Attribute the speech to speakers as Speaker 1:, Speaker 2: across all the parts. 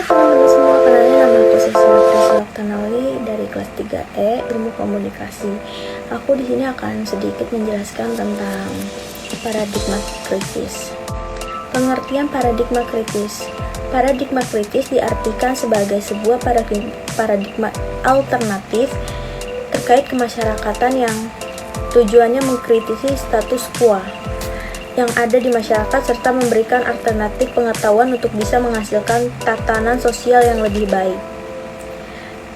Speaker 1: Hai teman-teman semua, kenalin nama aku Cecilia Prisciloktanali dari kelas 3E Ilmu Komunikasi. Aku di sini akan sedikit menjelaskan tentang paradigma kritis. Pengertian paradigma kritis. Paradigma kritis diartikan sebagai sebuah paradigma alternatif terkait kemasyarakatan yang tujuannya mengkritisi status quo yang ada di masyarakat serta memberikan alternatif pengetahuan untuk bisa menghasilkan tatanan sosial yang lebih baik.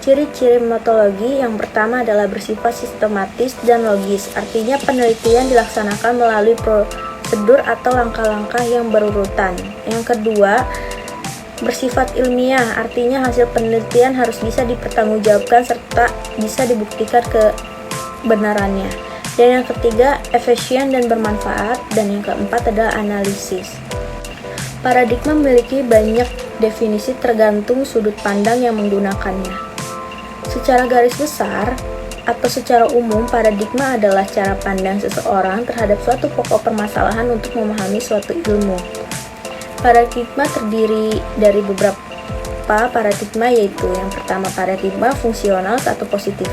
Speaker 1: Ciri-ciri metodologi yang pertama adalah bersifat sistematis dan logis, artinya penelitian dilaksanakan melalui prosedur atau langkah-langkah yang berurutan. Yang kedua, bersifat ilmiah, artinya hasil penelitian harus bisa dipertanggungjawabkan serta bisa dibuktikan kebenarannya. Dan yang ketiga, efisien dan bermanfaat. Dan yang keempat adalah analisis. Paradigma memiliki banyak definisi tergantung sudut pandang yang menggunakannya. Secara garis besar atau secara umum, paradigma adalah cara pandang seseorang terhadap suatu pokok permasalahan untuk memahami suatu ilmu. Paradigma terdiri dari beberapa paradigma, yaitu yang pertama paradigma fungsional atau positif,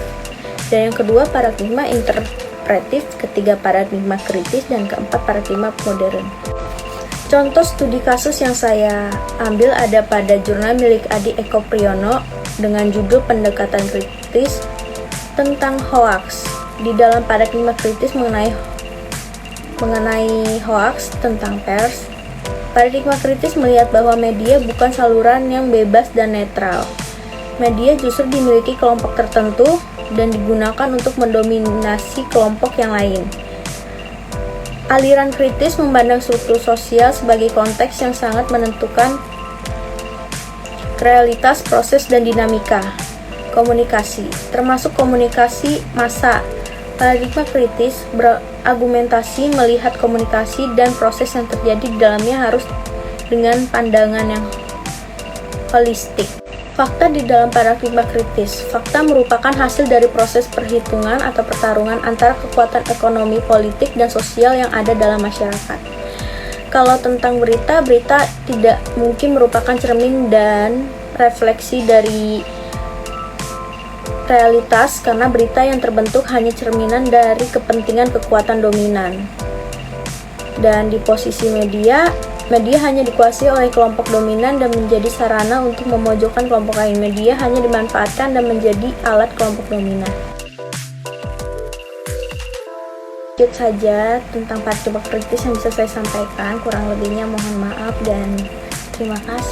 Speaker 1: dan yang kedua paradigma interpretif, ketiga paradigma kritis, dan keempat paradigma modern. Contoh studi kasus yang saya ambil ada pada jurnal milik Adi Eko Priyono dengan judul Pendekatan Kritis tentang Hoaks. Di dalam paradigma kritis mengenai hoaks tentang pers, paradigma kritis melihat bahwa media bukan saluran yang bebas dan netral. Media justru dimiliki kelompok tertentu dan digunakan untuk mendominasi kelompok yang lain. Aliran kritis memandang struktur sosial sebagai konteks yang sangat menentukan realitas, proses, dan dinamika komunikasi, termasuk komunikasi massa. Paradigma kritis berargumentasi melihat komunikasi dan proses yang terjadi di dalamnya harus dengan pandangan yang holistik. Fakta di dalam paradigma kritis. Fakta merupakan hasil dari proses perhitungan atau pertarungan antara kekuatan ekonomi, politik, dan sosial yang ada dalam masyarakat. Kalau tentang berita tidak mungkin merupakan cermin dan refleksi dari realitas karena berita yang terbentuk hanya cerminan dari kepentingan kekuatan dominan. Dan di posisi media hanya dikuasai oleh kelompok dominan dan menjadi sarana untuk memojokkan kelompok lain. Media hanya dimanfaatkan dan menjadi alat kelompok dominan. Sedikit saja tentang paradigma kritis yang bisa saya sampaikan, kurang lebihnya mohon maaf dan terima kasih.